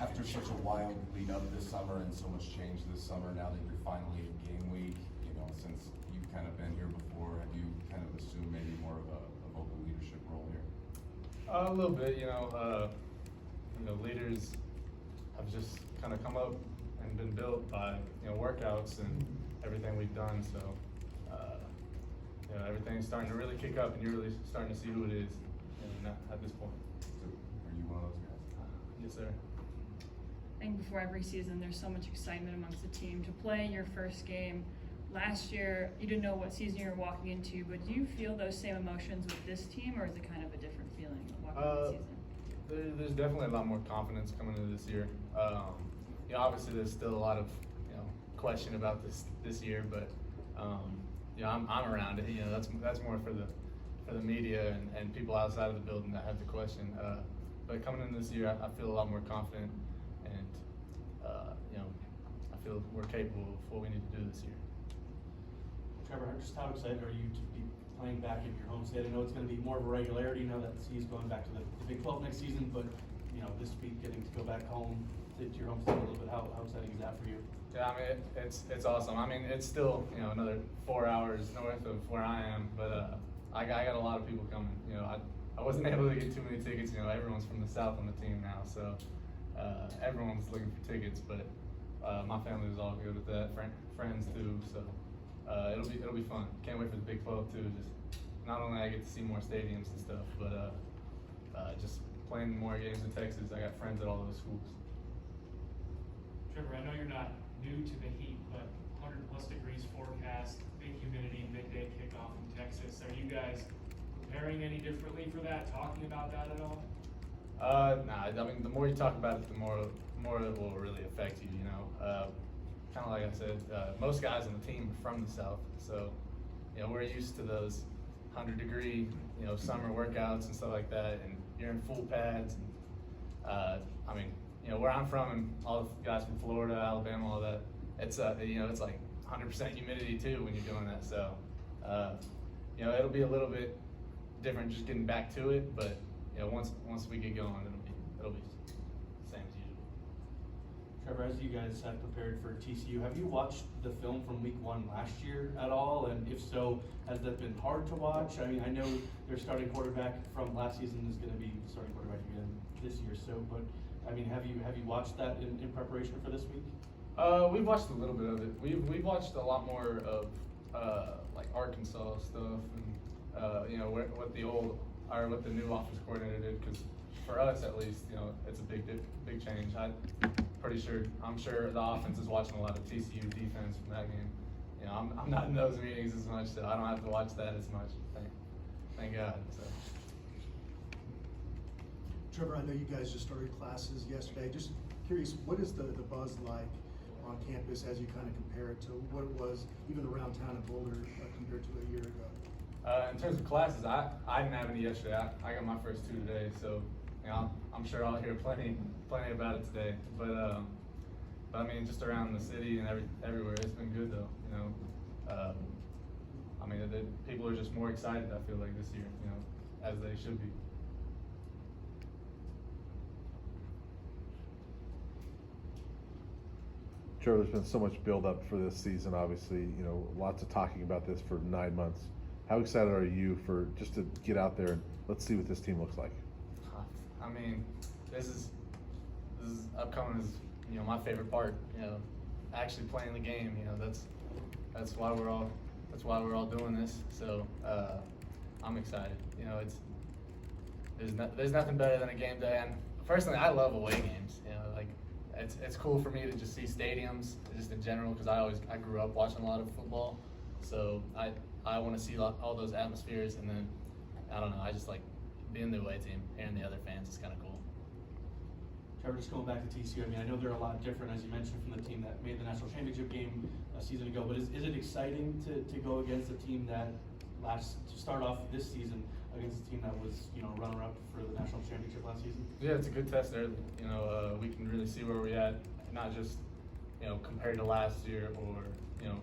After such a wild lead up this summer and so much change this summer, now that you're finally in game week, since you've kind of been here before, have you kind of assumed maybe more of a vocal leadership role here? A little bit, leaders have just kind of come up and been built by, workouts and everything we've done. So, everything's starting to really kick up and you're really starting to see who it is at this point. So, are you one of those guys? Yes, sir. I think before every season, there's so much excitement amongst the team to play in your first game. Last year, you didn't know what season you were walking into, but do you feel those same emotions with this team, or is it kind of a different feeling walking into the season? There's definitely a lot more confidence coming into this year. Obviously there's still a lot of question about this year, but I'm around it. That's more for the media and people outside of the building that have the question. But coming into this year, I feel a lot more confident, and I feel we're capable of what we need to do this year. Trevor, just how excited are you to be playing back in your home state? I know it's going to be more of a regularity now that the season's going back to the Big 12 next season, but this week getting to go back home to your home state a little bit, how exciting is that for you? Yeah, I mean it's awesome. I mean it's still another 4 hours north of where I am, but I got a lot of people coming. I wasn't able to get too many tickets. Everyone's from the south on the team now, so everyone's looking for tickets. But my family was all good with that, friends too. So it'll be fun. Can't wait for the Big 12 too. Just not only I get to see more stadiums and stuff, but just playing more games in Texas. I got friends at all those schools. Trevor, I know you're not new to the heat, but 100+ degrees forecast, big humidity, midday kickoff in Texas. Are you guys preparing any differently for that? Talking about that at all? Nah. I mean, the more you talk about it, the more it will really affect you. Kind of like I said, most guys on the team are from the south, so we're used to those 100-degree summer workouts and stuff like that, and you're in full pads. And, I mean, where I'm from, and all the guys from Florida, Alabama, all that, it's it's like 100% humidity too when you're doing that. So it'll be a little bit different just getting back to it, but once we get going, it'll be same as usual. Trevor, as you guys have prepared for TCU, have you watched the film from week 1 last year at all? And if so, has that been hard to watch? I mean, I know their starting quarterback from last season is going to be starting quarterback again this year. So, but I mean, have you watched that in preparation for this week? We've watched a little bit of it. We've watched a lot more of like Arkansas stuff, and what the new offense coordinator did. Because for us, at least, it's a big change. I'm sure the offense is watching a lot of TCU defense from that game. I'm not in those meetings as much, so I don't have to watch that as much. Thank God. So. Trevor, I know you guys just started classes yesterday. Just curious, what is the buzz like on campus as you kind of compare it to what it was even around town in Boulder compared to a year ago? In terms of classes, I didn't have any yesterday. I got my first 2 today, so I'm sure I'll hear plenty about it today. But I mean, just around the city and everywhere, it's been good though. I mean, people are just more excited. I feel like this year, as they should be. Trevor, there's been so much build-up for this season, obviously, lots of talking about this for 9 months. How excited are you for just to get out there and let's see what this team looks like? I mean, this is upcoming is my favorite part. Actually playing the game. That's why we're all doing this. So I'm excited. There's nothing better than a game day. And personally, I love away games. It's cool for me to just see stadiums, just in general, because I grew up watching a lot of football, so I want to see all those atmospheres, and then I don't know, I just like being the away team, hearing the other fans is kind of cool. Trevor, just going back to TCU, I mean, I know they're a lot different, as you mentioned, from the team that made the national championship game a season ago, but is it exciting to go against a team that to start off this season against a team that was, runner-up for the national championship last season? Yeah, it's a good test early. We can really see where we're at, not just, compared to last year or,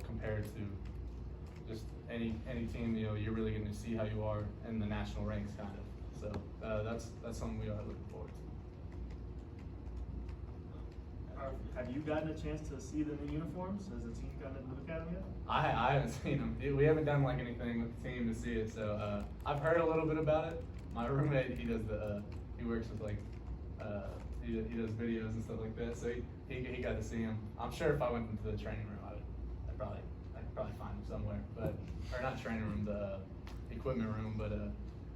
compared to just any team, you're really going to see how you are in the national ranks, kind of. So that's something we are looking forward to. have you gotten a chance to see the new uniforms? Has the team gotten to look at them yet? I haven't seen them. We haven't done like anything with the team to see it, so I've heard a little bit about it. My roommate, he does he works with like, he does videos and stuff like that, so he got to see them. I'm sure if I went into the training room, I could probably find them somewhere, but, or not training room, the equipment room, but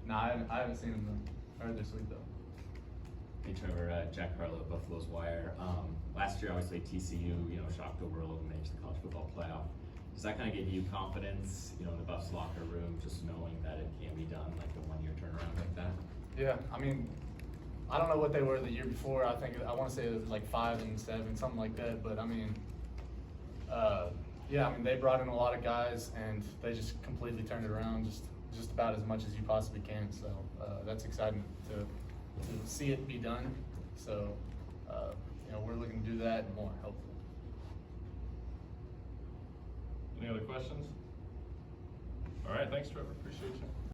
no, I haven't seen them. I heard they're sweet though. Hey Trevor, Jack Harlow, Buffalo's Wire. Last year, obviously TCU, shocked the world and made it to the college football playoff. Does that kind of give you confidence, in the Buffs locker room, just knowing that it can be done, like a one-year turnaround like that? Yeah, I mean, I don't know what they were the year before. I want to say it was like 5-7, something like that. But I mean, yeah, I mean they brought in a lot of guys and they just completely turned it around, just about as much as you possibly can. So that's exciting to see it be done. So we're looking to do that and more, hopefully. Any other questions? All right, thanks, Trevor. Appreciate you.